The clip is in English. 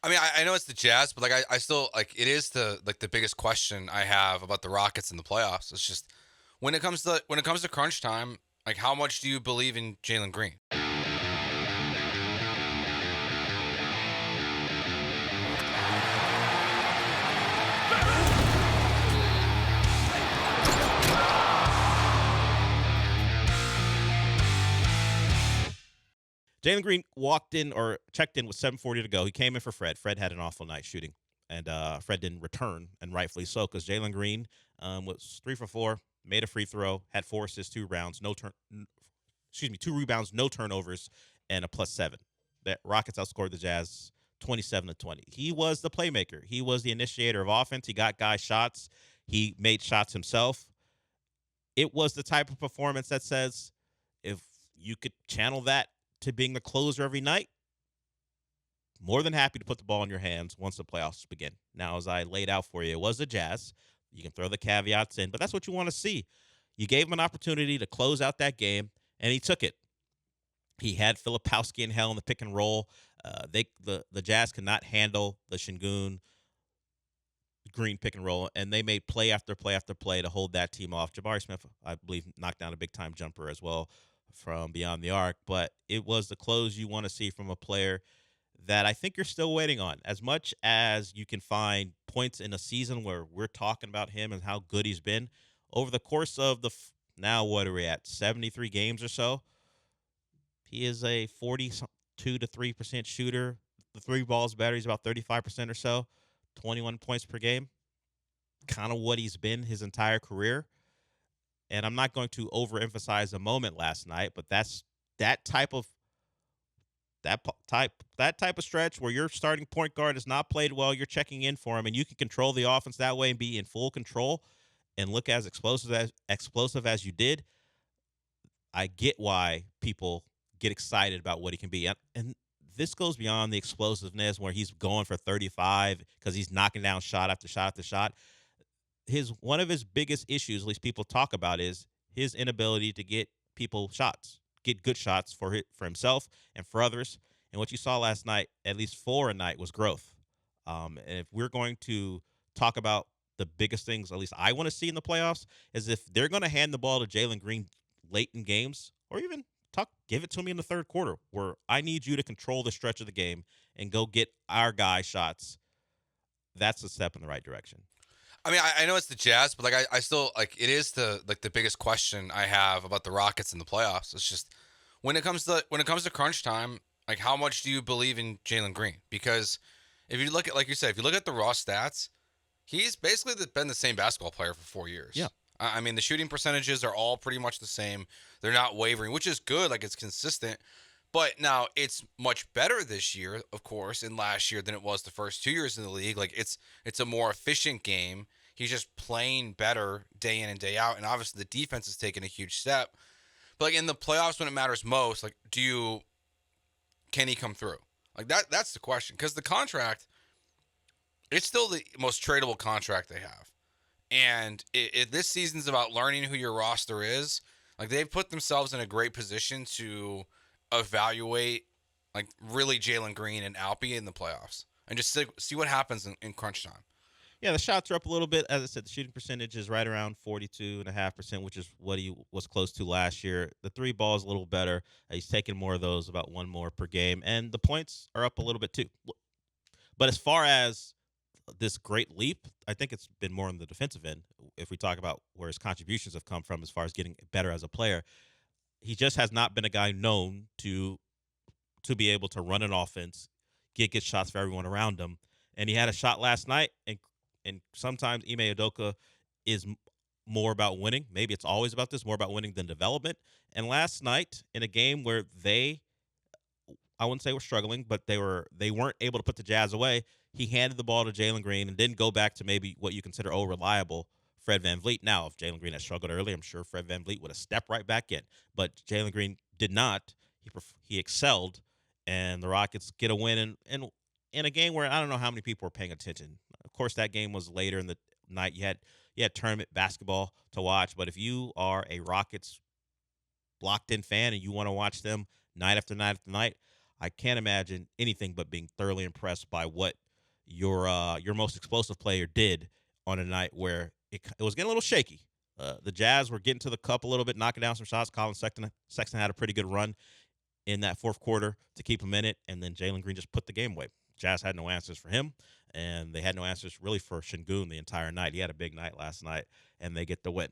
I mean, I know it's the Jazz, but like I still like it is the biggest question I have about the Rockets in the playoffs. It's just when it comes to crunch time, like how much do you believe in Jalen Green? Jalen Green walked in or checked in with 7:40 to go. He came in for Fred. Fred had an awful night shooting, and Fred didn't return, and rightfully so, because Jalen Green was 3 for 4, made a free throw, had 4 assists, 2 rebounds, excuse me, 2 rebounds, no turnovers, and a +7. That Rockets outscored the Jazz 27-20. He was the playmaker. He was the initiator of offense. He got guys shots. He made shots himself. It was the type of performance that says if you could channel that to being the closer every night, more than happy to put the ball in your hands once the playoffs begin. Now, as I laid out for you, it was the Jazz. You can throw the caveats in, but that's what you want to see. You gave him an opportunity to close out that game, and he took it. He had Filipowski and Hell in the pick and roll. The Jazz could not handle the Shingun Green pick and roll, and they made play after play after play to hold that team off. Jabari Smith, I believe, knocked down a big time jumper as well from beyond the arc, but it was the close you want to see from a player that I think you're still waiting on. As much as you can find points in a season where we're talking about him and how good he's been over the course of now what are we at, 73 games or so? He is a 42 to 3% shooter. The three balls better. He's about 35% or so. 21 points per game. Kind of what he's been his entire career. And I'm not going to overemphasize the moment last night, but that's that type of that type of stretch where your starting point guard has not played well, you're checking in for him, and you can control the offense that way and be in full control and look as explosive as you did. I get why people get excited about what he can be. And this goes beyond the explosiveness where he's going for 35 because he's knocking down shot after shot after shot. One of his biggest issues, at least people talk about, is his inability to get people shots, get good shots for himself and for others. And what you saw last night, at least for a night, was growth. And if we're going to talk about the biggest things, at least I want to see in the playoffs, is if they're going to hand the ball to Jalen Green late in games, or even give it to me in the third quarter, where I need you to control the stretch of the game and go get our guy shots. That's a step in the right direction. I mean, I know it's the Jazz, but like I still like it is the biggest question I have about the Rockets in the playoffs. It's just when it comes to crunch time, like how much do you believe in Jalen Green? Because if you look at like you said, if you look at the raw stats, he's basically been the same basketball player for 4 years. Yeah. I mean, the shooting percentages are all pretty much the same. They're not wavering, which is good. Like it's consistent. But now it's much better this year, of course, in last year than it was the first 2 years in the league. Like it's a more efficient game. He's just playing better day in and day out, and obviously the defense has taken a huge step. But like in the playoffs, when it matters most, like can he come through? Like that's the question because the contract, it's still the most tradable contract they have. And this season's about learning who your roster is. Like they've put themselves in a great position to evaluate like really Jalen Green and Alpi in the playoffs and just see what happens in crunch time. Yeah, the shots are up a little bit. As I said, the shooting percentage is right around 42.5%, which is what he was close to last year. The three ball is a little better. He's taking more of those, about one more per game. And the points are up a little bit too. But as far as this great leap, I think it's been more on the defensive end. If we talk about where his contributions have come from as far as getting better as a player, he just has not been a guy known to be able to run an offense, get good shots for everyone around him. And he had a shot last night, and sometimes Ime Udoka is more about winning. Maybe it's always about this, more about winning than development. And last night, in a game where I wouldn't say were struggling, but they weren't able to put the Jazz away, he handed the ball to Jalen Green and didn't go back to maybe what you consider reliable Fred VanVleet. Now, if Jalen Green had struggled earlier, I'm sure Fred VanVleet would have stepped right back in. But Jalen Green did not. He excelled, and the Rockets get a win in a game where I don't know how many people were paying attention. Of course, that game was later in the night. You had tournament basketball to watch, but if you are a Rockets locked in fan and you want to watch them night after night after night, I can't imagine anything but being thoroughly impressed by what your most explosive player did on a night where it was getting a little shaky. The Jazz were getting to the cup a little bit, knocking down some shots. Sexton had a pretty good run in that fourth quarter to keep him in it, and then Jalen Green just put the game away. Jazz had no answers for him, and they had no answers really for Shingun the entire night. He had a big night last night, and they get the win.